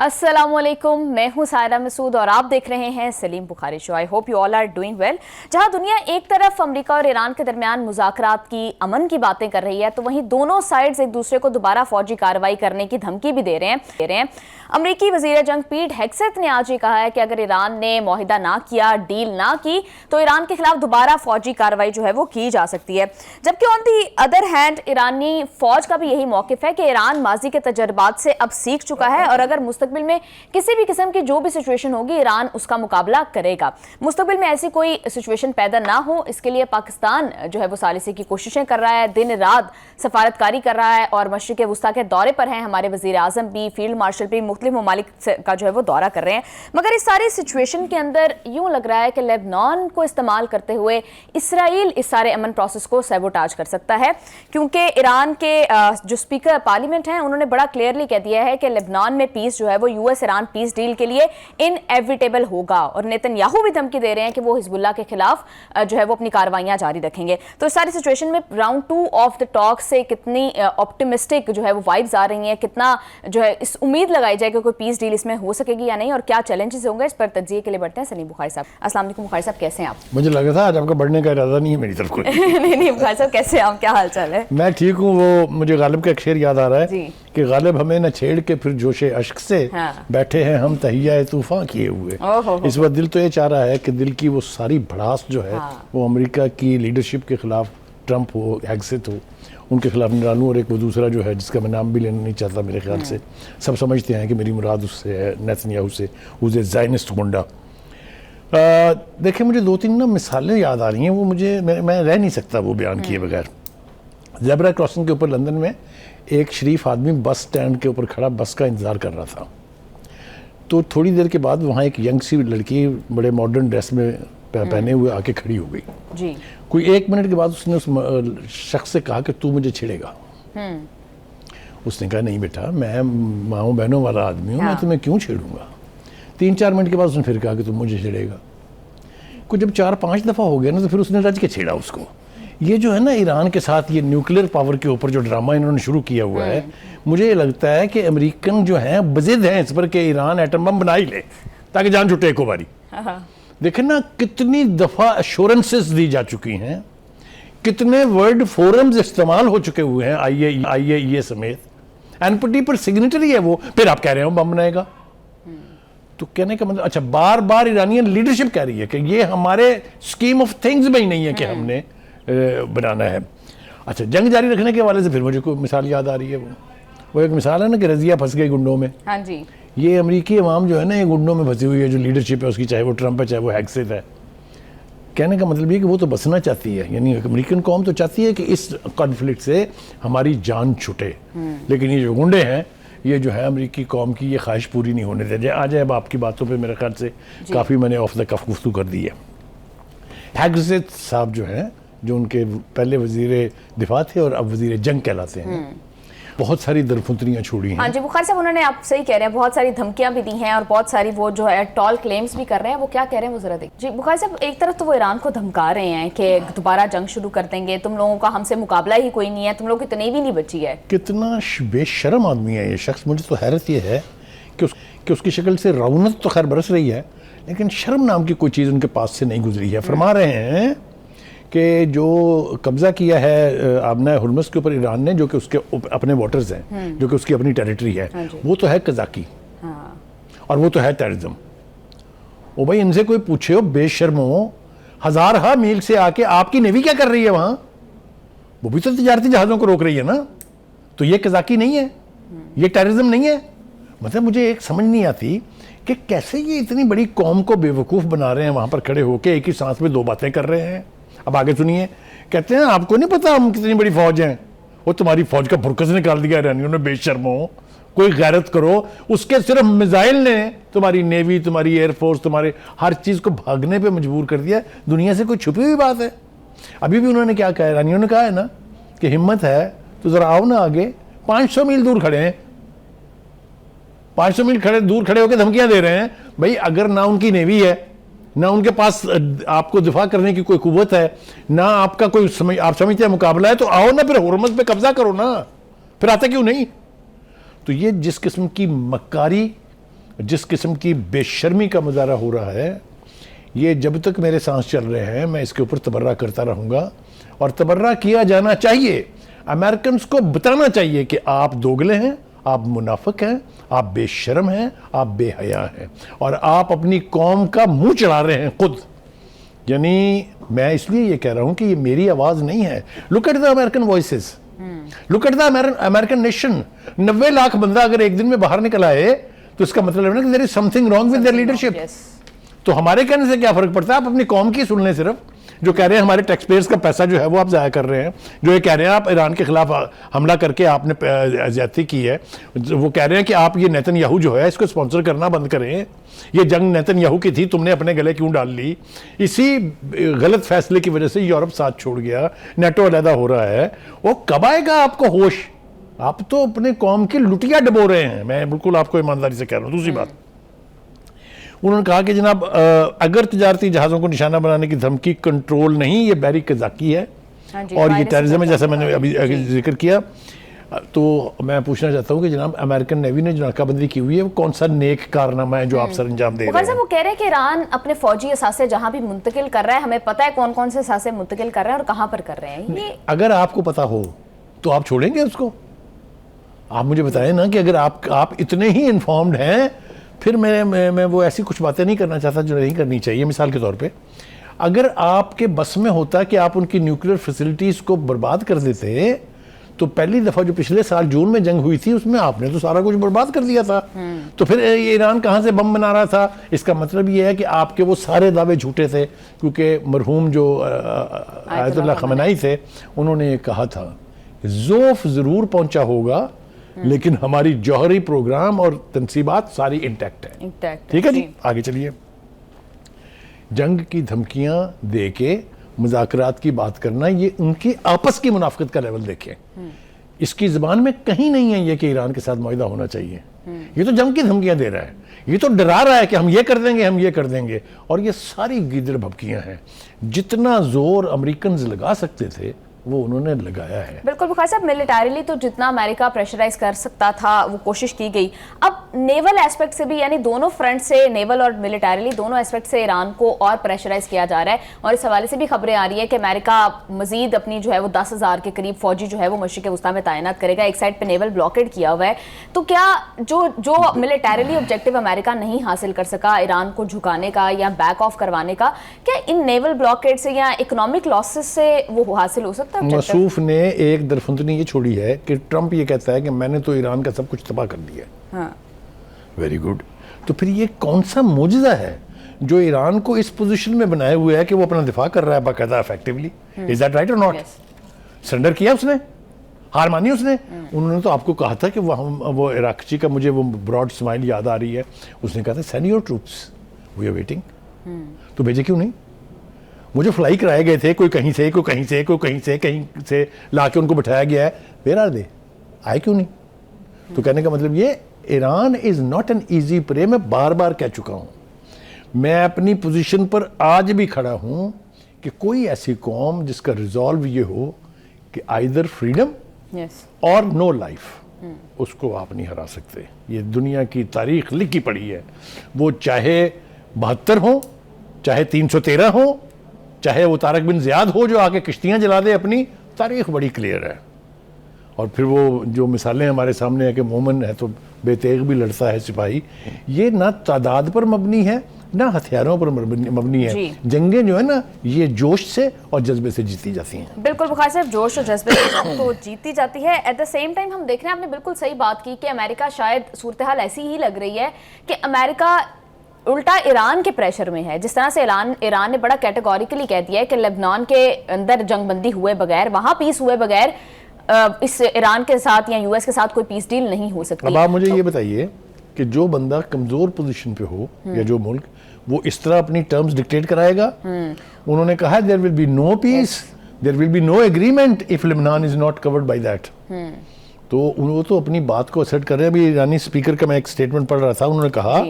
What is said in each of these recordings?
अस्सलाम वालेकुम, मैं हूं सायरा मसूद और आप देख रहे हैं Saleem Bukhari show. I hope you all are doing well. जहां दुनिया एक तरफ अमेरिका और ईरान के दरमियान मुज़ाकरात की अमन की बातें कर रही है, तो वहीं दोनों साइड्स एक दूसरे को दोबारा फौजी कार्रवाई करने की धमकी भी दे रहे हैं। अमरीकी वज़ीर जंग पीट हेग्सेथ ने आज ये कहा है कि अगर ईरान ने मुआहिदा ना किया, डील ना की, तो ईरान के खिलाफ दोबारा फौजी कार्रवाई जो है वो की जा सकती है। जबकि ऑन दी अदर हैंड ईरानी फौज का भी यही मौकिफ है कि ईरान माजी के तजर्बात से अब सीख चुका है और अगर मुस्तकबिल में किसी भी किस्म की जो भी सिचुएशन होगी, ईरान उसका मुकाबला करेगा। मुस्तकबिल में ऐसी कोई सिचुएशन पैदा ना हो, इसके लिए पाकिस्तान जो है वो सालिसी की कोशिशें कर रहा है, दिन रात सफारतकारी कर रहा है और मशरिक वस्ता के दौरे पर हैं। हमारे वज़ीर आज़म भी, फील्ड मार्शल भी मुख्तलिफ ममालिक का जो है वो दौरा कर रहे हैं। मगर इस सारी सिचुएशन के अंदर यूं लग रहा है कि लेबनान को इस्तेमाल करते हुए इसराइल इस सारे अमन प्रोसेस को सैबोटाज कर सकता है, क्योंकि ईरान के जो स्पीकर पार्लियामेंट हैं उन्होंने बड़ा क्लियरली कह दिया है कि लेबनान में पीस जो है वो यूएस ईरान पीस डील के लिए इनएविटेबल होगा और नेतन्याहू भी धमकी दे रहे हैं कि वो हिजबुल्लाह के खिलाफ जो है वो अपनी कार्रवाइयां जारी रखेंगे। तो इस सारी सिचुएशन में राउंड 2 ऑफ द टॉक से कितनी ऑप्टिमिस्टिक जो है वो वाइब्स आ रही हैं, कितना जो है इस उम्मीद लगाई जाए कि कोई पीस डील इसमें हो सकेगी या नहीं और क्या चैलेंजेस होंगे, इस पर तज्जिए के लिए बढ़ते हैं। सलीम बुखारी साहब, अस्सलाम वालेकुम। बुखारी साहब कैसे हैं आप? मुझे लगा था आज आपका बढ़ने का इरादा नहीं है मेरी तरफ को। नहीं बुखारी साहब कैसे हैं आप, क्या हाल चाल है? मैं ठीक हूँ। वो मुझे गालिब का एक शेर याद आ रहा है जी। कि गालिब हमें न छेड़ के फिर जोशे अश्क से बैठे हैं हम तहिया तूफान किए हुए। इस वक्त दिल तो ये चाह रहा है कि दिल की वो सारी भड़ास जो है वो अमेरिका की लीडरशिप के खिलाफ, ट्रंप हो, हेग्सेथ हो, उनके खिलाफ निरानू और एक वो दूसरा जो है जिसका मैं नाम भी लेना नहीं चाहता, मेरे ख्याल से सब समझते हैं कि मेरी मुराद उससे है, नेतन्याहू से, उसे ज़ायनिस्ट गुंडा। देखिए मुझे 2-3 ना मिसालें याद आ रही हैं, वो मुझे मैं रह नहीं सकता वो बयान किए बगैर। ज़ेब्रा क्रॉसिंग के ऊपर लंदन में एक शरीफ आदमी बस स्टैंड के ऊपर खड़ा बस का इंतज़ार कर रहा था, तो थोड़ी देर के बाद वहाँ एक यंग सी लड़की बड़े मॉडर्न ड्रेस में पहने हुए आके खड़ी हो गई जी। कोई 1 मिनट के बाद उसने उस शख्स से कहा कि तू मुझे छेड़ेगा। उसने कहा नहीं बेटा, मैं माँओं बहनों वाला आदमी हूँ, मैं तुम्हें क्यों छेड़ूंगा। 3-4 मिनट के बाद उसने फिर कहा कि तुम मुझे छेड़ेगा। कुछ जब 4-5 दफ़ा हो गया ना तो फिर उसने रज के छेड़ा उसको। ये जो है ना ईरान के साथ ये न्यूक्लियर पावर के ऊपर जो ड्रामा इन्होंने शुरू किया हुआ है, मुझे ये लगता है कि अमेरिकन जो हैं बज़िद हैं इस पर कि ईरान एटम बम बना ही ले ताकि जान छुटे एक बारी। देखें ना कितनी दफ़ा एश्योरेंसेस दी जा चुकी हैं, कितने वर्ल्ड फोरम्स इस्तेमाल हो चुके हुए हैं, IAEA समेत, एनपीटी पर सिग्नेटरी है वो, फिर आप कह रहे हो बम बनाएगा। तो कहने का मतलब, अच्छा बार बार ईरानियन लीडरशिप कह रही है कि ये हमारे स्कीम ऑफ थिंग्स में ही नहीं है कि हमने बनाना है। अच्छा जंग जारी रखने के हवाले से फिर मुझे कोई मिसाल याद आ रही है, वो एक मिसाल है ना कि रजिया फंस गई गुंडों में। हाँ जी। ये अमेरिकी अवाम जो है ना ये गुंडों में फंसी हुई है, जो लीडरशिप है उसकी, चाहे वो ट्रंप है चाहे वो हेग्सेथ है। कहने का मतलब ये कि वो तो बसना चाहती है, यानी अमेरिकन कौम तो चाहती है कि इस कॉन्फ्लिक्ट से हमारी जान छुटे, लेकिन ये जो गुंडे हैं ये जो है अमेरिकी कौम की ये ख्वाहिश पूरी नहीं होने दे। आ जाए अब आपकी बातों पे मेरे ख्याल से काफ़ी मैंने ऑफ द कफ गुफ्तगू कर दी है। हेग्सेथ साहब जो हैं, जो उनके पहले वज़ीर दिफा थे और अब वज़ीर जंग कहलाते हैं, बहुत सारी दरफुतरियाँ छोड़ी हैं। हाँ जी बुखारी साहब, उन्होंने, आप सही कह रहे हैं, बहुत सारी धमकियां भी दी हैं और बहुत सारी वो जो है टॉल क्लेम्स भी कर रहे हैं। वो क्या कह रहे हैं वो जरा देख जी बुखारी साहब। एक तरफ तो वो ईरान को धमका रहे हैं कि दोबारा जंग शुरू कर देंगे, तुम लोगों का हमसे मुकाबला ही कोई नहीं है, तुम लोग की इतनी भी नहीं बची है। कितना बेशर्म आदमी है ये शख्स। मुझे तो हैरत ये है कि उसकी शक्ल से रौनक तो खैर बरस रही है, लेकिन शर्म नाम की कोई चीज़ उनके पास से नहीं गुजरी है। फरमा रहे हैं कि जो कब्ज़ा किया है आबना हुर्मुज़ के ऊपर ईरान ने, जो कि उसके अपने वाटर्स हैं, जो कि उसकी अपनी टेरिटरी है, वो तो है कज़ाकी और वो तो है टेररिज्म। ओ भाई इनसे कोई पूछे हो बेशर्मो, 1000 मील से आके आपकी नेवी क्या कर रही है वहाँ? वो भी तो तजारती जहाज़ों को रोक रही है ना। तो ये कज़ाकी नहीं है, ये टेररिज्म नहीं है। मतलब मुझे एक समझ नहीं आती कि कैसे ये इतनी बड़ी कौम को बेवकूफ़ बना रहे हैं, वहाँ पर खड़े होकर एक ही सांस में 2 बातें कर रहे हैं। अब आगे सुनिए, कहते हैं आपको नहीं पता हम कितनी बड़ी फौज हैं, वो तुम्हारी फौज का भुरकस निकाल दिया ईरानियों ने। बेशर्मो, कोई गैरत करो। उसके सिर्फ मिसाइल ने तुम्हारी नेवी, तुम्हारी एयरफोर्स, तुम्हारे हर चीज़ को भागने पे मजबूर कर दिया। दुनिया से कोई छुपी हुई बात है? अभी भी उन्होंने क्या कहा, ईरानियों ने कहा है ना कि हिम्मत है तो ज़रा आओ ना आगे। 500 मील दूर खड़े हैं, 500 मील दूर खड़े होकर धमकियाँ दे रहे हैं। भाई अगर ना उनकी नेवी है, ना उनके पास आपको दिफा करने की कोई कुव्वत है, ना आपका कोई आप समझते हैं मुकाबला है, तो आओ ना फिर हुर्मुज़ पे कब्जा करो ना, फिर आते क्यों नहीं? तो ये जिस किस्म की मक्कारी جس قسم کی بے شرمی کا مظاہرہ ہو رہا ہے، یہ جب تک میرے سانس چل رہے ہیں میں اس کے اوپر تبرہ کرتا رہوں گا، اور تبرہ کیا جانا چاہیے۔ امریکنز کو بتانا چاہیے کہ آپ دوگلے ہیں، آپ منافق ہیں، آپ بے شرم ہیں، آپ بے حیا ہیں، اور آپ اپنی قوم کا منہ چڑھا رہے ہیں خود۔ یعنی میں اس لیے یہ کہہ رہا ہوں کہ یہ میری آواز نہیں ہے۔ Look at the American voices, look at the American nation. 90 lakh بندہ اگر ایک دن میں باہر نکل آئے تو اس کا مطلب ہے کہ there is something wrong with their leadership۔ تو ہمارے کہنے سے کیا فرق پڑتا ہے؟ آپ اپنی قوم کی سن لیں، صرف جو کہہ رہے ہیں ہمارے ٹیکس پیئرز کا پیسہ جو ہے وہ آپ ضائع کر رہے ہیں، جو یہ کہہ رہے ہیں آپ ایران کے خلاف حملہ کر کے آپ نے زیادتی کی ہے، وہ کہہ رہے ہیں کہ آپ یہ نیتن یاہو جو ہے اس کو سپانسر کرنا بند کریں، یہ جنگ نیتن یاہو کی تھی، تم نے اپنے گلے کیوں ڈال لی؟ اسی غلط فیصلے کی وجہ سے یورپ ساتھ چھوڑ گیا، نیٹو علیحدہ ہو رہا ہے۔ وہ کب آئے گا آپ کو ہوش؟ آپ تو اپنے قوم کی لٹیا ڈبو رہے ہیں، میں بالکل آپ کو ایمانداری سے کہہ رہا ہوں۔ دوسری بات، انہوں نے کہا کہ جناب اگر تجارتی جہازوں کو نشانہ بنانے کی دھمکی کنٹرول نہیں، یہ بحری قزاقی ہے اور یہ ٹیررزم ہے، جیسا میں نے ابھی ذکر کیا۔ تو میں پوچھنا چاہتا ہوں کہ جناب امریکن نیوی نے جو ناکہ بندی کی ہوئی ہے وہ کون سا نیک کارنامہ ہے جو آپ سر انجام دے رہے ہیں؟ وہ کہہ رہے ہیں کہ ایران اپنے فوجی اثاثے جہاں بھی منتقل کر رہا ہے، ہمیں پتہ ہے کون کون سے اثاثے منتقل کر رہے ہیں اور کہاں پر کر رہے ہیں۔ اگر آپ کو پتا ہو تو آپ چھوڑیں گے اس کو؟ آپ مجھے بتائیں نا کہ اگر آپ اتنے ہی انفارمڈ ہیں، پھر میں وہ ایسی کچھ باتیں نہیں کرنا چاہتا جو نہیں کرنی چاہیے۔ مثال کے طور پہ اگر آپ کے بس میں ہوتا کہ آپ ان کی نیوکلیئر فیسلٹیز کو برباد کر دیتے، تو پہلی دفعہ جو پچھلے سال جون میں جنگ ہوئی تھی اس میں آپ نے تو سارا کچھ برباد کر دیا تھا، تو پھر ایران کہاں سے بم بنا رہا تھا؟ اس کا مطلب یہ ہے کہ آپ کے وہ سارے دعوے جھوٹے تھے، کیونکہ مرحوم جو آیت اللہ خامنائی تھے انہوں نے یہ کہا تھا ضعف ضرور پہنچا ہوگا لیکن ہماری جوہری پروگرام اور تنصیبات ساری انٹیکٹ ہیں۔ ٹھیک ہے جی، آگے چلیے۔ جنگ کی دھمکیاں دے کے مذاکرات کی بات کرنا، یہ ان کی آپس کی منافقت کا لیول دیکھیں۔ اس کی زبان میں کہیں نہیں ہے یہ کہ ایران کے ساتھ معاہدہ ہونا چاہیے، یہ تو جنگ کی دھمکیاں دے رہا ہے، یہ تو ڈرا رہا ہے کہ ہم یہ کر دیں گے، ہم یہ کر دیں گے، اور یہ ساری گیدڑ بھبکیاں ہیں۔ جتنا زور امریکنز لگا سکتے تھے وہ انہوں نے لگایا ہے۔ بالکل بخاری صاحب، ملیٹریلی تو جتنا امریکہ پریشرائز کر سکتا تھا وہ کوشش کی گئی۔ اب نیول ایسپیکٹ سے بھی، یعنی دونوں فرنٹ سے، نیول اور ملیٹریلی دونوں ایسپیکٹ سے ایران کو اور پریشرائز کیا جا رہا ہے، اور اس حوالے سے بھی خبریں آ رہی ہیں کہ امریکہ مزید اپنی جو ہے وہ 10,000 کے قریب فوجی جو ہے وہ مشرق وسطیٰ میں تعینات کرے گا۔ ایک سائڈ پہ نیول بلاکیڈ کیا ہوا ہے، تو کیا جو ملیٹریلی آبجیکٹیو امریکہ نہیں حاصل کر سکا ایران کو جھکانے کا یا بیک آف کروانے کا، کیا ان نیول بلاکیڈ سے یا اکنامک لاسز سے وہ حاصل ہو سکتا ہے؟ مسعوف نے ایک درفندنی یہ چھوڑی ہے کہ ٹرمپ یہ کہتا ہے کہ میں نے تو ایران کا سب کچھ تباہ کر دیا ہے۔ ویری گڈ، تو پھر یہ کون سا معجزہ ہے جو ایران کو اس پوزیشن میں بنائے ہوئے ہے کہ وہ اپنا دفاع کر رہا ہے باقاعدہ افیکٹولی؟ از دیٹ رائٹ اور ناٹ؟ سرنڈر کیا اس نے؟ ہار مانی اس نے؟ انہوں نے تو آپ کو کہا تھا کہ وہ عراقچی کا مجھے وہ براڈ اسمائل یاد آ رہی ہے، اس نے کہا تھا send your troops we are waiting, تو بھیجے کیوں نہیں؟ مجھے فلائی کرائے گئے تھے، کوئی کہیں سے کوئی کہیں سے کوئی کہیں سے کہیں سے لا کے ان کو بٹھایا گیا ہے، ویئر آر دے؟ آئے کیوں نہیں؟ تو کہنے کا مطلب یہ Iran is not an easy پرے۔ میں بار بار کہہ چکا ہوں، میں اپنی پوزیشن پر آج بھی کھڑا ہوں کہ کوئی ایسی قوم جس کا ریزالو یہ ہو کہ آئیدر فریڈم اور نو لائف، اس کو آپ نہیں ہرا سکتے۔ یہ دنیا کی تاریخ لکھی پڑی ہے، وہ چاہے 72 ہوں، چاہے 313 ہوں، چاہے وہ طارق بن زیاد ہو جو آ کے کشتیاں جلا دے، اپنی تاریخ بڑی کلیئر ہے۔ اور پھر وہ جو مثالیں ہمارے سامنے ہیں کہ مومن ہے تو بے تیغ بھی لڑتا ہے سپاہی، یہ نہ تعداد پر مبنی ہے نہ ہتھیاروں پر مبنی ہے۔ جنگیں جو ہے نا یہ جوش سے اور جذبے سے جیتی جاتی ہیں۔ بالکل بخاری صاحب، جوش اور جذبے سے تو جیتی جاتی ہے۔ ایٹ دا سیم ٹائم ہم دیکھ رہے ہیں، آپ نے بالکل صحیح بات کی کہ امریکہ شاید صورتحال ایسی ہی لگ رہی ہے کہ امریکہ الٹا ایران کے پریشر میں ہے۔ جس طرح سے ایران نے بڑا کیٹیگوریکلی کہہ دیا ہے کہ لبنان کے اندر جنگ بندی ہوئے بغیر، وہاں پیس ہوئے بغیر اس ایران کے ساتھ یا یو ایس کے ساتھ کوئی پیس ڈیل نہیں ہو سکتی۔ اب آپ مجھے یہ بتائیے کہ جو بندہ کمزور پوزیشن پہ ہو یا جو ملک، وہ اس طرح اپنی ٹرمز ڈکٹیٹ کرائے گا؟ انہوں نے کہا there will be no peace, there will be no agreement if Lebanon is not covered by that۔ تو وہ تو اپنی بات کو اسرٹ کر رہے ہیں۔ ابھی ایرانی اسپیکر کا میں ایک سٹیٹمنٹ پڑھ رہا تھا، انہوں نے کہا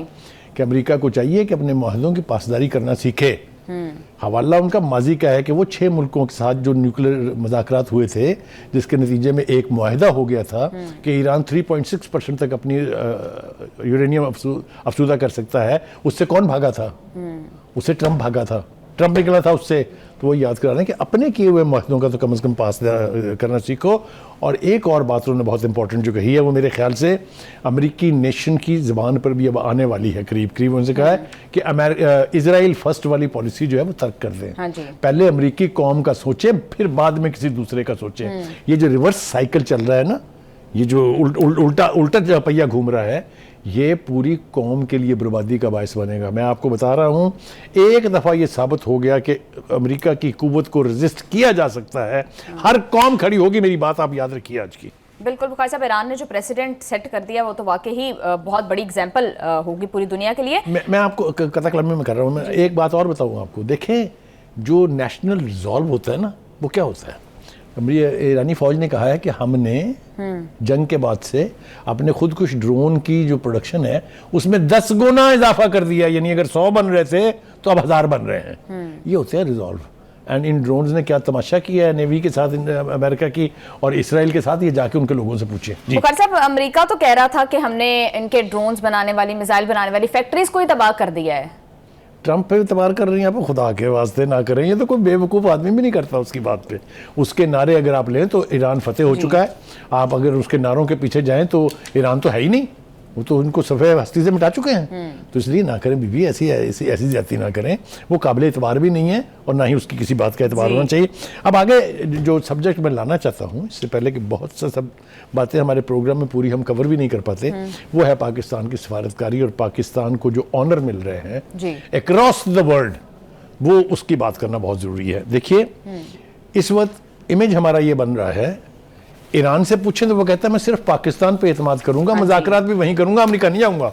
کہ امریکہ کو چاہیے کہ اپنے معاہدوں کی پاسداری کرنا سیکھے۔ حوالہ ان کا ماضی کا ہے کہ وہ 6 ملکوں کے ساتھ جو نیوکلیر مذاکرات ہوئے تھے جس کے نتیجے میں ایک معاہدہ ہو گیا تھا کہ ایران 3.6% تک اپنی یورینیم افزودہ کر سکتا ہے، اس سے کون بھاگا تھا؟ اس سے ٹرمپ بھاگا تھا، ٹرمپ نکلا تھا اس سے. تو وہ یاد کرا رہے ہیں کہ اپنے کیے ہوئے معاہدوں کا تو کم از کم پاس کرنا سیکھو. اور ایک اور بات انہوں نے بہت امپورٹنٹ جو کہی ہے وہ میرے خیال سے امریکی نیشن کی زبان پر بھی اب آنے والی ہے، قریب قریب انہوں نے کہا ہے کہ اسرائیل فرسٹ والی پالیسی جو ہے وہ ترک کر دیں. پہلے امریکی قوم کا سوچیں پھر بعد میں کسی دوسرے کا سوچیں. یہ جو ریورس سائیکل چل رہا ہے نا، یہ جو الٹا پہیہ گھوم رہا ہے، یہ پوری قوم کے لیے بربادی کا باعث بنے گا. میں آپ کو بتا رہا ہوں ایک دفعہ یہ ثابت ہو گیا کہ امریکہ کی قوت کو ریزسٹ کیا جا سکتا ہے، ہر قوم کھڑی ہوگی. میری بات آپ یاد رکھیے آج کی. بالکل بخاری صاحب، ایران نے جو پریسیڈنٹ سیٹ کر دیا وہ تو واقعی بہت بڑی اگزامپل ہوگی پوری دنیا کے لیے. میں آپ کو قطع کلام میں کر رہا ہوں. میں ایک بات اور بتاؤں آپ کو. دیکھیں جو نیشنل ریزالو ہوتا ہے نا وہ کیا ہوتا ہے. ایرانی فوج نے کہا ہے کہ ہم نے جنگ کے بعد سے اپنے خود کش ڈرون کی جو پروڈکشن ہے اس میں 10 گنا اضافہ کر دیا. یعنی اگر 100 بن رہے تھے تو اب 1000 بن رہے ہیں. یہ ہوتے ہیں ریزالو. اینڈ ان ڈرونز نے کیا تماشا کیا ہے نیوی کے ساتھ امریکہ کی اور اسرائیل کے ساتھ. یہ جا کے ان کے لوگوں سے پوچھیں. بخاری صاحب، امریکہ تو کہہ رہا تھا کہ ہم نے ان کے ڈرونز بنانے والی، میزائل بنانے والی فیکٹریز کو ہی تباہ کر دیا ہے. ٹرمپ پہ اعتبار کر رہی ہیں آپ، خدا کے واسطے نہ کریں. یہ تو کوئی بے وقوف آدمی بھی نہیں کرتا اس کی بات پہ. اس کے نعرے اگر آپ لیں تو ایران فتح ہو چکا ہے. آپ اگر اس کے نعروں کے پیچھے جائیں تو ایران تو ہے ہی نہیں، وہ تو ان کو صفحہ ہستی سے مٹا چکے ہیں. تو اس لیے نہ کریں بی ایسی زیادتی نہ کریں. وہ قابل اعتبار بھی نہیں ہے اور نہ ہی اس کی کسی بات کا اعتبار ہونا چاہیے. اب آگے جو سبجیکٹ میں لانا چاہتا ہوں اس سے پہلے کہ بہت سا سب باتیں ہمارے پروگرام میں پوری ہم کور بھی نہیں کر پاتے، وہ ہے پاکستان کی سفارتکاری اور پاکستان کو جو آنر مل رہے ہیں اکراس دا ورلڈ، وہ اس کی بات کرنا بہت ضروری ہے. دیکھیے اس وقت امیج ہمارا یہ بن رہا ہے، ایران سے پوچھیں تو وہ کہتا ہے میں صرف پاکستان پہ اعتماد کروں گا، مذاکرات بھی وہیں کروں گا، امریکہ نہیں جاؤں گا.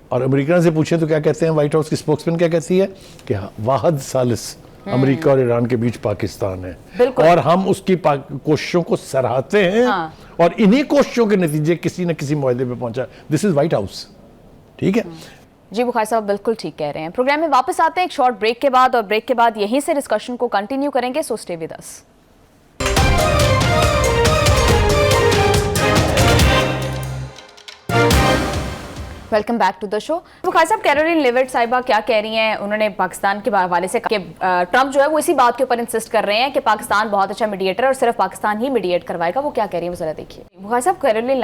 اور امریکن سے پوچھیں تو کیا کہتے ہیں، وائٹ ہاؤس کی اسپوکس مین کیا کہتی ہے کہ واحد ثالث امریکہ اور ایران کے بیچ پاکستان ہے اور ہم اس کی کوششوں کو سراہتے ہیں اور انہی کوششوں کے نتیجے کسی نہ کسی معاہدے پہ پہنچا. دس از وائٹ ہاؤس. ٹھیک ہے جی بخاری صاحب بالکل ٹھیک کہہ رہے ہیں. پروگرام میں واپس آتے ہیں ایک شارٹ بریک کے بعد، اور بریک کے بعد یہیں سے ڈسکشن کو کنٹینیو کریں گے. So stay with us. Welcome back to the show. Bukhari صاحب، کیرولین لیوٹ صاحبہ کیا کہہ رہی ہیں؟ انہوں نے پاکستان کے حوالے سے کہ ٹرمپ جو ہے وہ اسی بات کے اوپر انسسٹ کر رہے ہیں کہ پاکستان بہت اچھا میڈیٹر ہے اور صرف پاکستان ہی میڈیٹ کروائے گا. وہ کیا کہہ رہی ہیں وہ ذرا دیکھیے. بخاری صاحب، کیرولین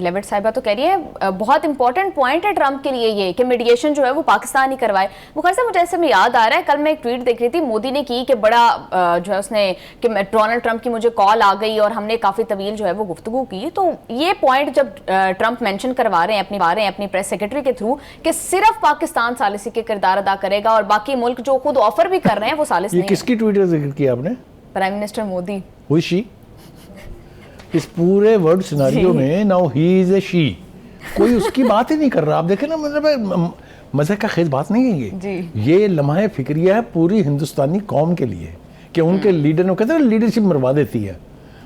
لیوٹ صاحبہ تو کہہ رہی ہے بہت امپورٹنٹ پوائنٹ ہے ٹرمپ کے لیے یہ کہ میڈیشن جو ہے وہ پاکستان ہی کروائے. بخاری صاحب، مجھے ایسے میں یاد آ رہا ہے کل میں ایک ٹویٹ دیکھ رہی تھی مودی نے کی کہ بڑا جو ہے اس نے کہ ڈونلڈ ٹرمپ کی مجھے کال آ گئی اور ہم نے کافی طویل جو ہے وہ گفتگو کی. تو یہ پوائنٹ جب ٹرمپ مینشن کروا رہے ہیں اپنی پریس سیکرٹری کے تھرو کہ صرف پاکستان ثالثی کے کردار ادا کرے گا اور باقی ملک جو خود آفر بھی کر رہے ہیں وہ ثالث نہیں. یہ کس کی ٹویٹ کا ذکر کیا آپ نے؟ Prime minister Modi. ہوئی شی؟ اس پورے ورلڈ سیناریو میں ناؤ ہی از اے شی. کوئی اس کی بات ہی نہیں کر رہا. آپ دیکھیں نا، مطلب مزے کا خیز بات نہیں ہے یہ لمحہ فکریہ ہے پوری ہندوستانی قوم کے لیے کہ ان کے لیڈر نے کہتے ہیں لیڈرشپ مروا دیتی ہے.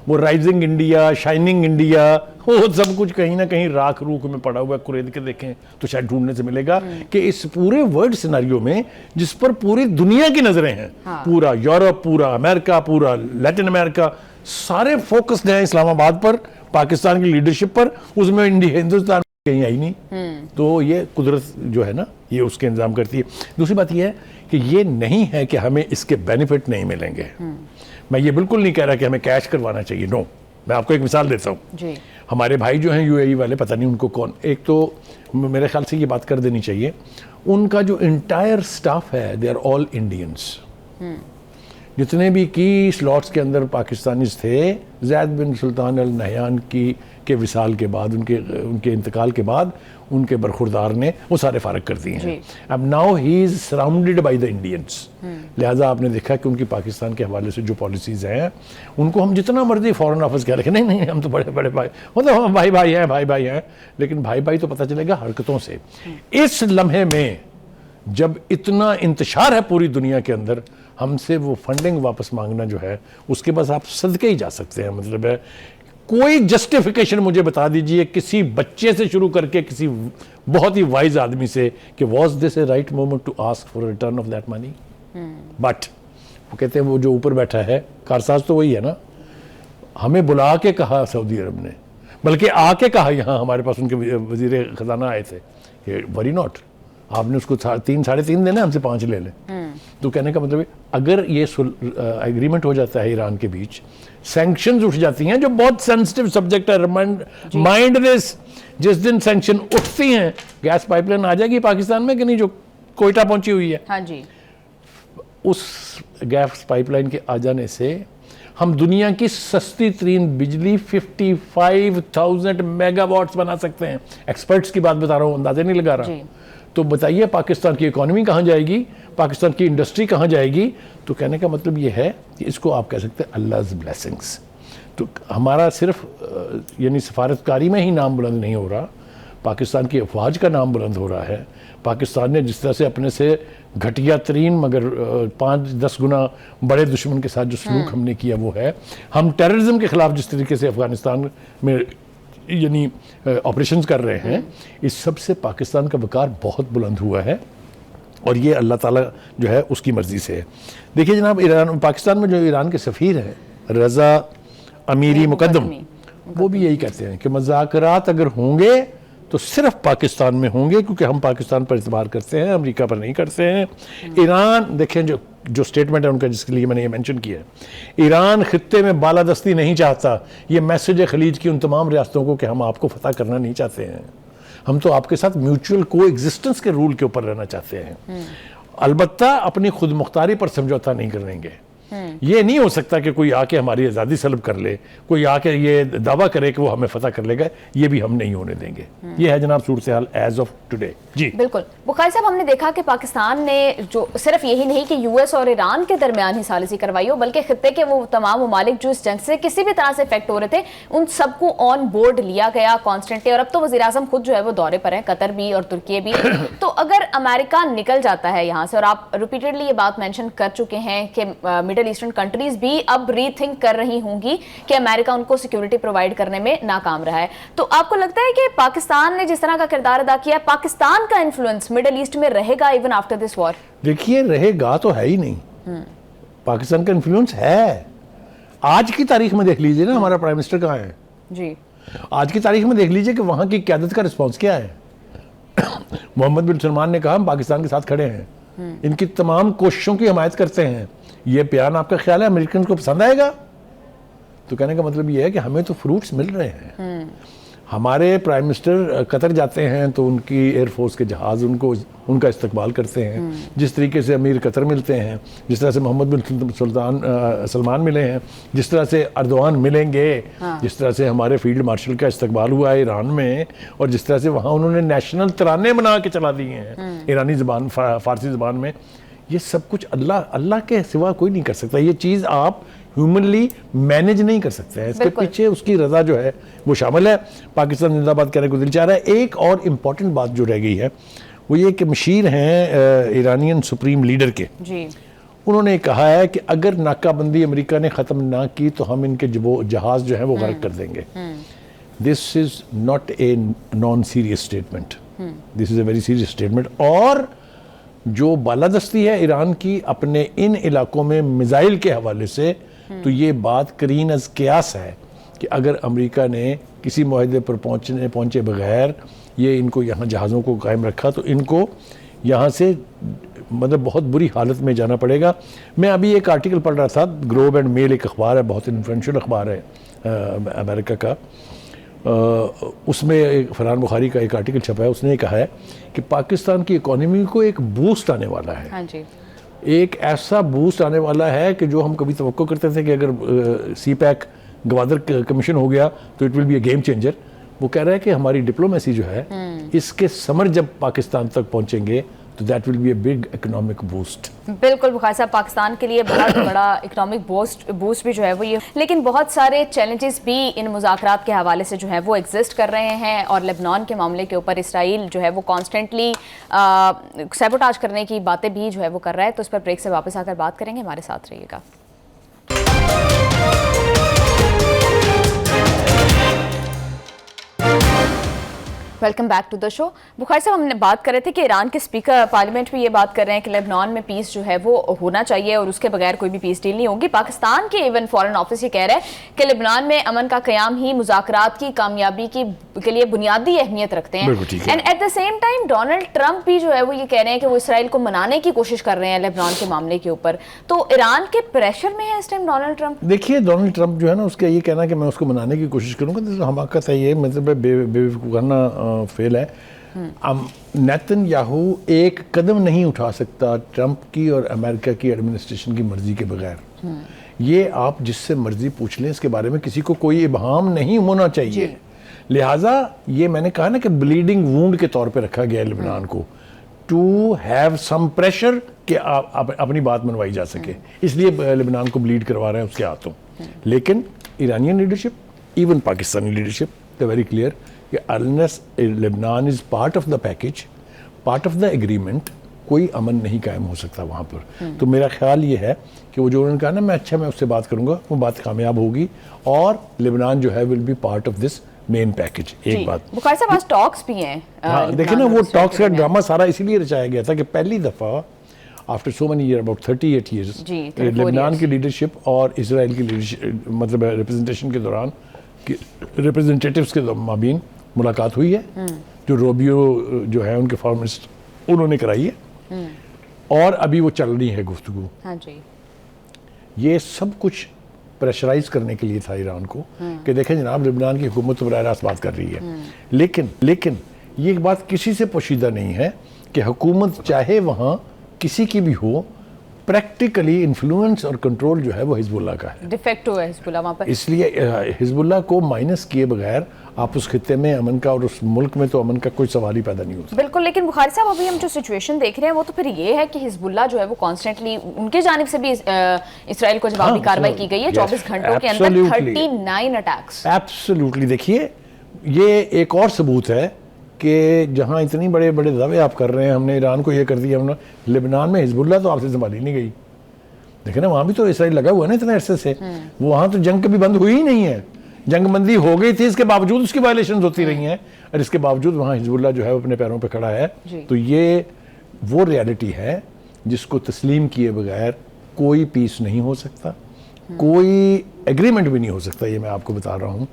وہ رائزنگ انڈیا، شائننگ انڈیا، وہ سب کچھ کہیں نہ کہیں راکھ روکھ میں پڑا ہوا ہے. قرید کے دیکھیں تو شاید ڈھونڈنے سے ملے گا کہ اس پورے ورلڈ سیناریو میں جس پر پوری دنیا کی نظریں ہیں، پورا یورپ، پورا امریکہ، پورا لیٹن امریکہ، سارے فوکسڈ ہیں اسلام آباد پر، پاکستان کی لیڈرشپ پر. اس میں ہندوستان کہیں آئی نہیں. تو یہ قدرت جو ہے نا یہ اس کے انتظام کرتی ہے. دوسری بات یہ ہے کہ یہ نہیں ہے کہ ہمیں اس کے بینیفٹ نہیں ملیں گے. میں یہ بالکل نہیں کہہ رہا کہ ہمیں کیش کروانا چاہیے. نو. میں آپ کو ایک مثال دیتا ہوں. ہمارے بھائی جو ہیں یو اے ای والے، پتہ نہیں ان کو کون، ایک تو میرے خیال سے یہ بات کر دینی چاہیے، ان کا جو انٹائر سٹاف ہے دے آر آل انڈینس. جتنے بھی کی سلاٹس کے اندر پاکستانیز تھے، زید بن سلطان ال نہیان کے وصال کے بعد، ان کے انتقال کے بعد ان کے برخوردار نے وہ سارے فارغ کر دیے ہیں. اب now he is surrounded by the Indians. لہٰذا آپ نے دیکھا کہ ان کی پاکستان کے حوالے سے جو پالیسیز ہیں ان کو ہم جتنا مرضی فورن آفس کہہ رکھیں، نہیں ہم تو بڑے بڑے بھائی، مطلب ہم بھائی ہیں، لیکن بھائی تو پتہ چلے گا حرکتوں سے. اس لمحے میں جب اتنا انتشار ہے پوری دنیا کے اندر، ہم سے وہ فنڈنگ واپس مانگنا جو ہے اس کے بعد آپ صدقے ہی جا سکتے ہیں. مطلب ہے کوئی جسٹیفیکیشن مجھے بتا دیجئے کسی بچے سے شروع کر کے کسی بہت ہی وائز آدمی سے کہ was this a right moment to ask for return of that money. But वो कहते हैं वो जो ऊपर बैठा है कारसाज तो वही है ना, हमें बुला के कहा सऊदी अरब ने, बल्कि आके कहा यहाँ हमारे पास उनके वजीर खजाना आए थे, वरी नॉट, आपने उसको 3.5 देना, हमसे 5 ले लें। तो कहने का मतलब है अगर ये एग्रीमेंट हो जाता है ईरान के बीच, सैंक्शंस उठ जाती हैं, जो बहुत सेंसिटिव सब्जेक्ट है, माइंड दिस, जिस दिन सैंक्शन उठती हैं गैस पाइपलाइन आ जाएगी पाकिस्तान में कि नहीं, जो कोयटा पहुंची हुई है। हाँ जी। उस गैस पाइपलाइन के आ जाने से हम दुनिया की सस्ती तरीन बिजली 55,000 मेगावाट्स बना सकते हैं। एक्सपर्ट्स की बात बता रहा हूँ, अंदाजे नहीं लगा रहा। तो बताइए पाकिस्तान की इकोनॉमी कहाँ जाएगी, पाकिस्तान की इंडस्ट्री कहाँ जाएगी। तो कहने का मतलब ये है कि इसको आप कह सकते हैं अल्लाह's ब्लेसिंग्स। तो हमारा सिर्फ यानी सफारतकारी में ही नाम बुलंद नहीं हो रहा, पाकिस्तान की अफवाज का नाम बुलंद हो रहा है। पाकिस्तान ने जिस तरह से अपने से घटिया तरीन मगर 5-10 गुना बड़े दुश्मन के साथ जो सलूक हमने किया वो है। हम टेररिज्म के खिलाफ जिस तरीके से अफगानिस्तान में यानी ऑपरेशंस कर रहे हैं, इस सब से पाकिस्तान का वक़ार बहुत बुलंद हुआ है और ये अल्लाह ताला जो है उसकी मर्ज़ी से है। देखिए जनाब, पाकिस्तान में जो ईरान के सफ़ीर हैं रज़ा अमीरी मुकद्दम, वो भी यही कहते हैं कि मुज़ाकरात अगर होंगे तो सिर्फ पाकिस्तान में होंगे, क्योंकि हम पाकिस्तान पर इतबार करते हैं, अमेरिका पर नहीं करते हैं। ईरान देखें जो स्टेटमेंट है उनका, जिसके लिए मैंने ये मेंशन किया है, ईरान खित्ते में बालादस्ती नहीं चाहता। ये मैसेज है खलीज की उन तमाम रियासतों को कि हम आपको फतह करना नहीं चाहते हैं, हम तो आपके साथ म्यूचुअल को एग्जिस्टेंस के रूल के ऊपर रहना चाहते हैं। अलबत्ता अपनी खुद मुख्तारी पर समझौता नहीं करेंगे। ये नहीं हो सकता कि कोई आके हमारी आज़ादी सलब कर ले, कोई आके ये दावा करे कि वो हमें फतह कर लेगा, ये भी हम नहीं होने देंगे। ये है जनाब सूरत हाल एज ऑफ टुडे। जी बिल्कुल बुखारी साहब, हमने देखा कि पाकिस्तान ने जो सिर्फ यही नहीं कि यूएस और ईरान के दरमियान ही सालिसी करवाई हो, बल्कि खित्ते के वो तमाम ममालिक जो इस जंग से किसी भी तरह से इफेक्ट हो रहे थे, उन सबको ऑन बोर्ड लिया गया कॉन्स्टेंटली। और अब तो वज़ीर आज़म खुद जो है वो दौरे पर है, कतर भी और तुर्की भी। तो अगर अमेरिका निकल जाता है यहाँ से, और आप रिपीटेडली ये बात मेंशन कर चुके हैं कि मिडिल ईस्टर्न कंट्रीज भी अब रीथिंक कर रही होंगी कि अमेरिका उनको सिक्योरिटी प्रोवाइड करने में नाकाम रहा है, तो आपको लगता है कि पाकिस्तान ने जिस तरह का किरदार अदा किया, पाकिस्तान का इन्फ्लुएंस मिडिल ईस्ट में रहेगा इवन आफ्टर दिस वॉर? देखिए, रहेगा तो है ही नहीं। पाकिस्तान का इन्फ्लुएंस है। आज की तारीख में देख लीजिए ना, हमारा प्राइम मिनिस्टर कहाँ है जी। आज की तारीख में देख लीजिए कि वहां की क़यादत का रिस्पॉन्स क्या है। मोहम्मद बिन सलमान ने कहा हम पाकिस्तान के साथ खड़े हैं, इनकी तमाम कोशिशों की हमायत करते हैं। ये बयान आपका ख्याल है अमेरिकन को पसंद आएगा? तो कहने का मतलब ये है कि हमें तो फ्रूट्स मिल रहे हैं। हमारे प्राइम मिनिस्टर कतर जाते हैं तो उनकी एयरफोर्स के जहाज़ उनका इस्तकबाल करते हैं। जिस तरीके से अमीर कतर मिलते हैं, जिस तरह से मोहम्मद बिन सलमान मिले हैं, जिस तरह से अर्दवान मिलेंगे, जिस तरह से हमारे फील्ड मार्शल का इस्तकबाल हुआ है ईरान में, और जिस तरह से वहाँ उन्होंने नेशनल तराने बना के चला दिए हैं ईरानी ज़बान, फ़ारसी ज़बान में। ये सब कुछ अल्लाह के सिवा कोई नहीं कर सकता। ये चीज़ आप ह्यूमनली मैनेज नहीं कर सकते हैं। इसके पीछे उसकी रजा जो है वो शामिल है। पाकिस्तान जिंदाबाद कहने को दिल चाह रहा है। एक और इम्पॉर्टेंट बात जो रह गई है वो ये कि मशीर हैं ईरानियन सुप्रीम लीडर के जी। उन्होंने कहा है कि अगर नाकाबंदी अमेरिका ने ख़त्म ना की तो हम इनके जहाज़ जो है वो गर्क कर देंगे। This is not a non serious statement, this is a very serious statement. और जो बालादस्ती है ईरान की अपने इन इलाकों में मिसाइल के हवाले से, तो ये बात करीन अज़ क़यास है कि अगर अमेरिका ने किसी मुआहदे पर पहुँचे बगैर ये इनको यहाँ जहाज़ों को कायम रखा तो इनको यहाँ से मतलब बहुत बुरी हालत में जाना पड़ेगा। मैं अभी एक आर्टिकल पढ़ रहा था, ग्लोब एंड मेल एक अखबार है, बहुत इन्फ्लुएंशियल अखबार है अमेरिका का। उसमें फरहान बुखारी का एक आर्टिकल छपा है, उसने कहा है कि पाकिस्तान की इकोनॉमी को एक बूस्ट आने वाला है। हाँ जी। एक ऐसा बूस्ट आने वाला है कि जो हम कभी तवक्को करते थे कि अगर सीपैक गवादर कमीशन हो गया तो it will be A game changer. वो कह रहा है कि हमारी डिप्लोमेसी जो है इसके समर जब पाकिस्तान तक पहुंचेंगे तो that will be a big economic boost. बिल्कुल बुखारी साहब, पाकिस्तान के लिए बहुत बड़ा इकोनॉमिक बूस्ट भी जो है वो ये, लेकिन बहुत सारे चैलेंजेस भी इन मुज़ाकरात के हवाले से जो है वो एग्जिस्ट कर रहे हैं। और लेबनान के मामले के ऊपर इसराइल जो है वो कॉन्स्टेंटली सैबोटाज करने की बातें भी जो है वो कर रहा है। तो इस पर ब्रेक से वापस आकर बात करेंगे, हमारे साथ रहिएगा। Welcome back to the show. Bukhari साहब, हमने बात कर रहे थे कि ईरान के स्पीकर पार्लियामेंट में ये बात कर रहे हैं कि लेबनान में पीस जो है वो होना चाहिए और उसके बगैर कोई भी पीस डील नहीं होगी। पाकिस्तान के इवन फॉरेन ऑफिस ये कह रहा है कि लेबनान में अमन का क़याम ही मुज़ाकरात की कामयाबी के लिए बुनियादी अहमियत रखते हैं। And at the same time Donald Trump भी जो है वो ये कह रहे हैं कि वो इसराइल को मनाने की कोशिश कर रहे हैं लेबनान के मामले के ऊपर। तो ईरान के प्रेशर में है इस टाइम डोनाल्ड ट्रंप? देखिए, डोनाल्ड ट्रंप जो है ना, उसका ये कहना कि मैं उसको मनाने की कोशिश करूँगा, तो हमाकत है, ये मतलब बेवकूफ़ाना फेल है। नेतन्याहू एक कदम नहीं उठा सकता ट्रंप की और अमेरिका की एडमिनिस्ट्रेशन की मर्जी के बगैर। ये आप जिससे मर्जी पूछ लें, इसके बारे में किसी को कोई इबहाम नहीं होना चाहिए। लिहाजा ये मैंने कहा ना कि ब्लीडिंग वूंड के तौर पे रखा गया है लेबनान को, टू हैव सम प्रेशर कि आप अपनी बात मनवाई जा सके, इसलिए लेबनान को ब्लीड करवा रहे हैं उसके हाथों। लेकिन Iranian leadership, even Pakistani leadership, they very clear कि unless Lebanon is part of the package, part of the agreement, कोई अमन नहीं कायम हो सकता वहाँ पर। तो मेरा ख्याल ये है कि वो जो उन्होंने कहा ना, मैं उससे बात करूँगा, वो बात कामयाब होगी और लेबनान जो है will be part of this main package. एक बात बुखारी साहब, आज टॉक्स भी हैं। हाँ, देखिए ना, वो टॉक्स का ड्रामा सारा इसीलिए रचाया गया था कि पहली दफ़ा after so many year, about 38 years, Lebanon की लीडरशिप और इजराइल की लीडरशिप, मतलब रिप्रेजेंटेशन के दौरान, रिप्रेजेंटेटिव्स के माबीन मुलाकात हुई है, जो रोबियो जो है उनके फॉर्मिस्ट उन्होंने कराई है, और अभी वो चल रही है गुफ्तगू। हाँ जी। ये सब कुछ प्रेशराइज करने के लिए था ईरान को कि देखें जनाब, लेबनान की हुकूमत तो बराह रास्त बात कर रही है, लेकिन ये एक बात किसी से पोशीदा नहीं है कि हुकूमत चाहे वहाँ किसी की भी हो, प्रैक्टिकली इन्फ्लुएंस और कंट्रोल जो है वो हिजबुल्लाह का है, डिफेक्टो है हिजबुल्लाह वहाँ पर। इसलिए हिजबुल्लाह को माइनस किए बगैर आप उस खित्ते में अमन का और उस मुल्क में तो अमन का कोई सवाल ही पैदा नहीं होता। बिल्कुल, लेकिन बुखारी साहब, अभी हम जो सिचुएशन देख रहे हैं वो तो फिर ये है कि हिजबुल्लाह जो है वो कॉन्स्टेंटली, उनके जानिब से भी इसराइल को जवाबी कार्रवाई की गई है 24 घंटों के अंदर 39 अटैक्स। एब्सोल्युटली। देखिए, ये एक और सबूत है कि जहाँ इतनी बड़े बड़े दावे आप कर रहे हैं, हमने ईरान को ये कर दिया, हमने लेबनान में हिजबुल्लाह तो आपसे संभाली नहीं गई। देखे ना, वहाँ भी तो इसराइल लगा हुआ है ना इतने अरसे से, वहाँ तो जंग कभी बंद हुई ही नहीं है, जंग बंदी हो गई थी, इसके बावजूद उसकी वायलेशंस होती रही हैं, और इसके बावजूद वहाँ हिजबुल्लाह जो है वो अपने पैरों पे खड़ा है। तो ये वो रियलिटी है जिसको तस्लीम किए बगैर कोई पीस नहीं हो सकता, कोई एग्रीमेंट भी नहीं हो सकता। ये मैं आपको बता रहा हूँ।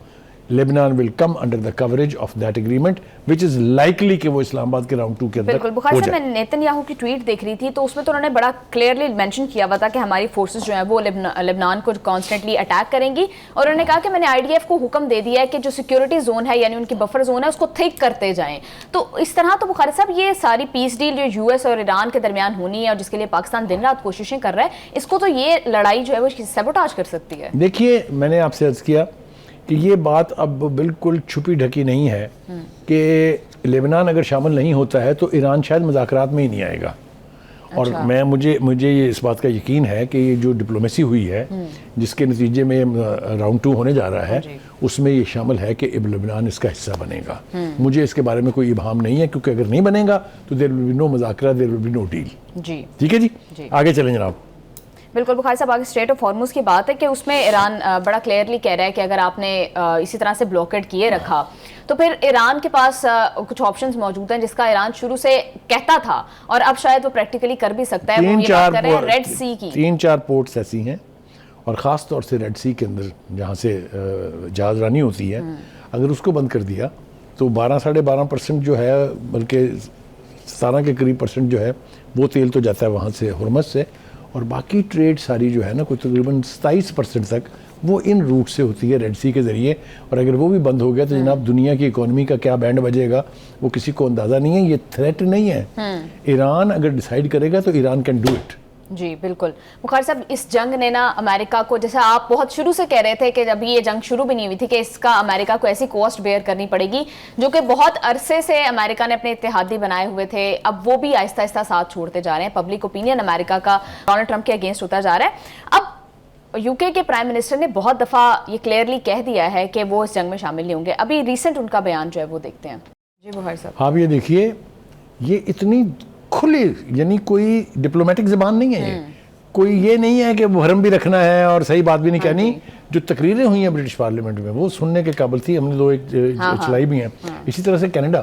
Lebanon will come under the coverage of that agreement which is likely कि वो इस्लामाबाद के राउंड 2 के अंदर। बिल्कुल बुखारी साहब, मैं नेतन्याहू की ट्वीट देख रही थी तो उसमें तो उन्होंने बड़ा क्लियरली मेंशन किया हुआ था कि हमारी फोर्सेस जो है वो लेबनान को कॉन्स्टेंटली अटैक करेंगी, और उन्होंने कहा कि मैंने आईडीएफ को हुक्म दे दिया है कि जो सिक्योरिटी जोन है, यानी उनकी बफर जोन है, उसको थिक करते जाएं। तो इस तरह तो बुखारी साहब, ये सारी पीस डील जो यूएस और ईरान के दरमियान होनी है और जिसके लिए पाकिस्तान दिन रात कोशिशें कर रहा है, इसको तो ये लड़ाई जो है वो सबोटाज कर सकती है। देखिए, मैंने आपसे अर्ज किया कि ये बात अब बिल्कुल छुपी ढकी नहीं है कि लेबनान अगर शामिल नहीं होता है तो ईरान शायद मुज़ाकरात में ही नहीं आएगा। और मुझे ये इस बात का यकीन है कि ये जो डिप्लोमेसी हुई है, जिसके नतीजे में राउंड 2 होने जा रहा है, उसमें ये शामिल है कि लेबनान इसका हिस्सा बनेगा। मुझे इसके बारे में कोई इबाम नहीं है, क्योंकि अगर नहीं बनेगा तो देयर विल बी नो मुज़ाकरा, there will be no deal. जी ठीक है जी, आगे चलें जनाब। बिल्कुल बुखारी साहब, आगे स्ट्रेट ऑफ हॉर्मुज़ की बात है कि उसमें ईरान बड़ा क्लियरली कह रहा है कि अगर आपने इसी तरह से ब्लॉकेड किए रखा तो फिर ईरान के पास कुछ ऑप्शंस मौजूद हैं जिसका ईरान शुरू से कहता था और अब शायद वो प्रैक्टिकली कर भी सकता है। वो ये बात कर रहे हैं रेड सी की। 3-4 पोर्ट्स ऐसी हैं, और ख़ास तौर से रेड सी के अंदर जहाँ से जहाज रानी होती है, अगर उसको बंद कर दिया तो 12-12.5% जो है, बल्कि 17 के करीब % जो है वो तेल तो जाता है वहाँ से, हुर्मस से, और बाकी ट्रेड सारी जो है ना, कोई तकरीबन 27% तक वो इन रूट से होती है, रेड सी के ज़रिए। और अगर वो भी बंद हो गया तो जनाब दुनिया की इकोनॉमी का क्या बैंड बजेगा वो किसी को अंदाज़ा नहीं है। ये थ्रेट नहीं है। ईरान अगर डिसाइड करेगा तो ईरान कैन डू इट। जी बिल्कुल बुखारी साहब, इस जंग ने ना अमेरिका को, जैसे आप बहुत शुरू से कह रहे थे कि जब ये जंग शुरू भी नहीं हुई थी, कि इसका अमेरिका को ऐसी कॉस्ट बेयर करनी पड़ेगी जो कि बहुत अरसे से अमेरिका ने अपने इत्तेहादी बनाए हुए थे, अब वो भी आहिस्ता आहिस्ता साथ छोड़ते जा रहे हैं। पब्लिक ओपिनियन अमेरिका का डोनाल्ड ट्रंप के अगेंस्ट होता जा रहा है। अब यूके के प्राइम मिनिस्टर ने बहुत दफ़ा ये क्लियरली कह दिया है कि वो इस जंग में शामिल नहीं होंगे। अभी रिसेंट उनका बयान जो है वो देखते हैं। जी बुखारी साहब, आप ये देखिए, ये इतनी खुली, यानी कोई डिप्लोमेटिक ज़बान नहीं है, ये کوئی یہ نہیں ہے کہ بھرم بھی رکھنا ہے اور صحیح بات بھی نہیں کہنی. جو تقریریں ہوئی ہیں برٹش پارلیمنٹ میں وہ سننے کے قابل تھی, ہم نے 2 ایک چلائی بھی ہیں. اسی طرح سے کینیڈا,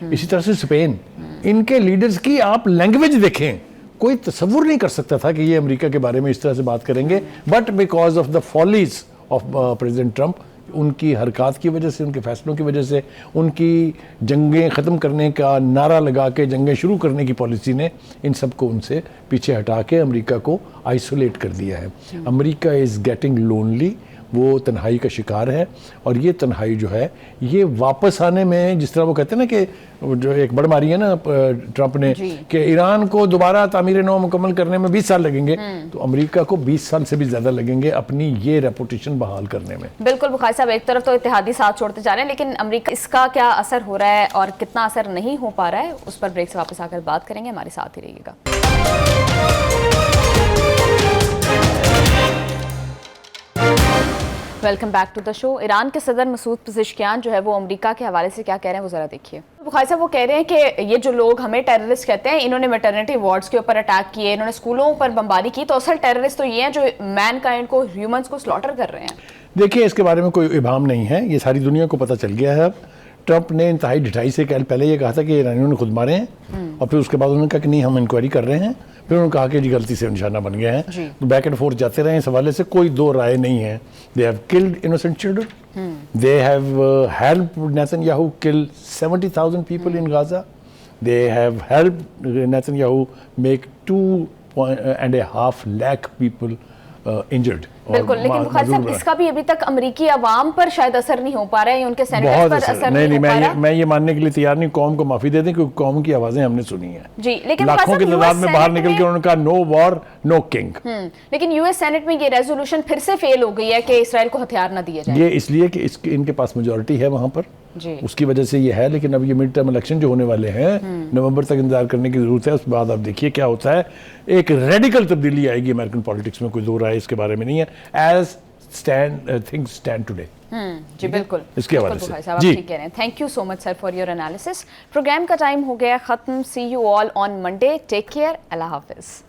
اسی طرح سے اسپین, ان کے لیڈرز کی آپ لینگویج دیکھیں, کوئی تصور نہیں کر سکتا تھا کہ یہ امریکہ کے بارے میں اس طرح سے بات کریں گے. But because of the follies of President Trump, ان کی حرکات کی وجہ سے, ان کے فیصلوں کی وجہ سے, ان کی جنگیں ختم کرنے کا نعرہ لگا کے جنگیں شروع کرنے کی پالیسی نے ان سب کو ان سے پیچھے ہٹا کے امریکہ کو آئسولیٹ کر دیا ہے. امریکہ از گیٹنگ لونلی, وہ تنہائی کا شکار ہے. اور یہ تنہائی جو ہے یہ واپس آنے میں, جس طرح وہ کہتے ہیں نا کہ جو ایک بڑ ماری ہے نا ٹرمپ نے کہ ایران کو دوبارہ تعمیر نو مکمل کرنے میں 20 سال لگیں گے, تو امریکہ کو 20 سال سے بھی زیادہ لگیں گے اپنی یہ ریپوٹیشن بحال کرنے میں. بالکل بخاری صاحب, ایک طرف تو اتحادی ساتھ چھوڑتے جا رہے ہیں, لیکن امریکہ اس کا کیا اثر ہو رہا ہے اور کتنا اثر نہیں ہو پا رہا ہے, اس پر بریک سے واپس آ کر بات کریں گے. ہمارے ساتھ ہی رہیے گا. ویلکم بیک ٹو دا شو. ایران کے صدر مسعود پزشکیان جو ہے وہ امریکہ کے حوالے سے کیا کہہ رہے ہیں وہ ذرا دیکھیے. بخاری صاحب وہ کہہ رہے ہیں کہ یہ جو لوگ ہمیں ٹیررسٹ کہتے ہیں, انہوں نے میٹرنٹی وارڈز کے اوپر اٹیک کیے, انہوں نے اسکولوں پر بمباری کی, تو اصل ٹیررسٹ تو یہ ہیں جو مین کائنڈ کو, ہیومنز کو سلاٹر کر رہے ہیں. دیکھیے اس کے بارے میں کوئی ابہام نہیں ہے, یہ ساری دنیا کو پتہ چل گیا ہے. اب ٹرمپ نے انتہائی ڈٹائی سے پہلے یہ کہا تھا کہ ایرانیوں نے خود مارے ہیں, اور پھر اس کے بعد انہوں نے کہا کہ نہیں ہم انکوائری کر رہے ہیں, پھر انہوں نے کہا کہ جی غلطی سے نشانہ بن گئے ہیں. بیک اینڈ فورتھ جاتے رہے ہیں, اس حوالے سے کوئی 2 رائے نہیں ہے. They have killed innocent children. They have helped Netanyahu kill 70,000 people in Gaza. They have helped Netanyahu make 2.5 lakh people injured. بالکل, لیکن بخاری صاحب اس کا بھی ابھی تک امریکی عوام پر شاید اثر نہیں ہو پا رہا ہے, ان کے سینیٹر پر اثر نہیں ہو پا رہا. میں یہ ماننے کے لیے تیار نہیں, قوم کو معافی دے دیں کیونکہ قوم کی آوازیں ہم نے سنی ہیں. جی, لیکن لاکھوں کی تعداد میں باہر نکل کے انہوں نے کہا نو وار نو کنگ. لیکن یو ایس سینٹ میں یہ ریزولوشن پھر سے فیل ہو گئی ہے کہ اسرائیل کو ہتھیار نہ دیے جائیں. یہ اس لیے کہ ان کے پاس میجورٹی ہے وہاں پر, اس کی وجہ سے یہ ہے. لیکن اب یہ مڈ ٹرم الیکشن جو ہونے والے ہیں, نومبر تک انتظار کرنے کی ضرورت ہے. اس کے بعد آپ دیکھیے کیا ہوتا ہے. ایک ریڈیکل تبدیلی آئے گی امریکن پالیٹکس میں, کوئی 2 رائے اس کے بارے میں نہیں ہے. As things stand today. جی بالکل, اس کے حوالے سے جی ٹھیک کہہ رہے ہیں. Thank you so much sir for your analysis. Programme کا ٹائم ہو گیا ختم. See you all on Monday. Take care. اللہ حافظ.